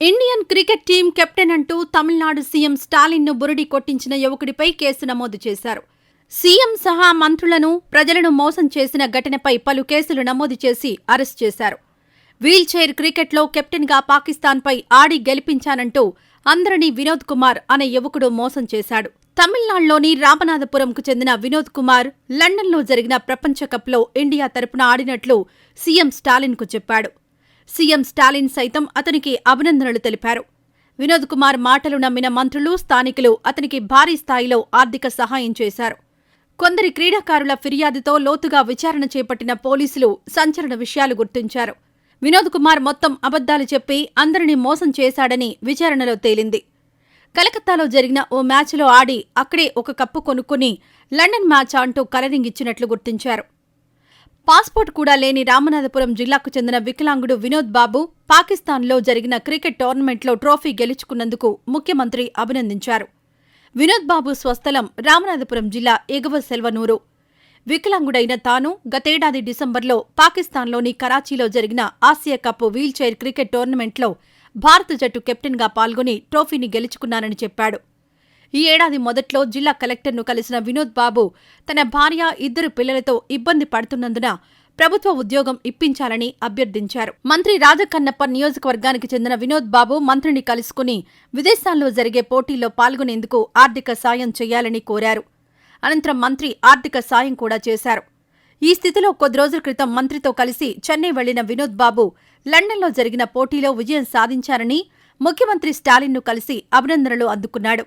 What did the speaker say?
Indian cricket team captain అంటూ Tamil Nadu CM స్టాలిన్ను బురిడి కొట్టించిన యువకుడిపై case నమోదు చేశారు. సీఎం సహా మంత్రులను, ప్రజలను మోసం చేసిన ఘటనపై పలు కేసులు నమోదు చేసి అరెస్ట్ చేశారు. వీల్చైర్ క్రికెట్లో కెప్టెన్గా పాకిస్తాన్పై ఆడి గెలిపించానంటూ అందరినీ వినోద్ కుమార్ అనే యువకుడు మోసం చేశాడు. తమిళనాడులోని రామనాథపురంకు చెందిన వినోద్ కుమార్ లండన్లో జరిగిన ప్రపంచ కప్లో ఇండియా తరపున ఆడినట్లు సీఎం స్టాలిన్కు చెప్పాడు. సీఎం స్టాలిన్ సైతం అతనికి అభినందనలు తెలిపారు. వినోద్ కుమార్ మాటలు నమ్మిన మంత్రులు, స్థానికులు అతనికి భారీ స్థాయిలో ఆర్థిక సహాయం చేశారు. కొందరి క్రీడాకారుల ఫిర్యాదుతో లోతుగా విచారణ చేపట్టిన పోలీసులు సంచలన విషయాలు గుర్తించారు. వినోద్ కుమార్ మొత్తం అబద్దాలు చెప్పి అందరినీ మోసం చేశాడని విచారణలో తేలింది. కలకత్తాలో జరిగిన ఓ మ్యాచ్లో ఆడి అక్కడే ఒక కప్పు కొనుక్కుని లండన్ మ్యాచ్ అంటూ కలరింగ్ ఇచ్చినట్లు గుర్తించారు. పాస్పోర్ట్ కూడా లేని రామనాథపురం జిల్లాకు చెందిన వికలాంగుడు వినోద్ బాబు పాకిస్తాన్లో జరిగిన క్రికెట్ టోర్నమెంట్లో ట్రోఫీ గెలుచుకున్నందుకు ముఖ్యమంత్రి అభినందించారు. వినోద్ బాబు స్వస్థలం రామనాథపురం జిల్లా ఎగువ సెల్వనూరు. వికలాంగుడైన తాను గతేడాది డిసెంబర్లో పాకిస్తాన్లోని కరాచీలో జరిగిన ఆసియా కప్ వీల్చైర్ క్రికెట్ టోర్నమెంట్లో భారత జట్టు కెప్టెన్గా పాల్గొని ట్రోఫీని గెలుచుకున్నానని చెప్పాడు. ఈ ఏడాది మొదట్లో జిల్లా కలెక్టర్ను కలిసిన వినోద్ బాబు తన భార్య, 2 పిల్లలతో ఇబ్బంది పడుతున్నందున ప్రభుత్వ ఉద్యోగం ఇప్పించాలని అభ్యర్థించారు. మంత్రి రాజకన్నప్ప నియోజకవర్గానికి చెందిన వినోద్ బాబు మంత్రిని కలుసుకుని విదేశాల్లో జరిగే పోటీల్లో పాల్గొనేందుకు ఆర్థిక సాయం చేయాలని కోరారు. అనంతరం మంత్రి ఆర్థిక సాయం కూడా చేశారు. ఈ స్థితిలో కొద్ది రోజుల క్రితం మంత్రితో కలిసి చెన్నై వెళ్లిన వినోద్ బాబు లండన్లో జరిగిన పోటీలో విజయం సాధించారని ముఖ్యమంత్రి స్టాలిన్ను కలిసి అభినందనలు అందుకున్నాడు.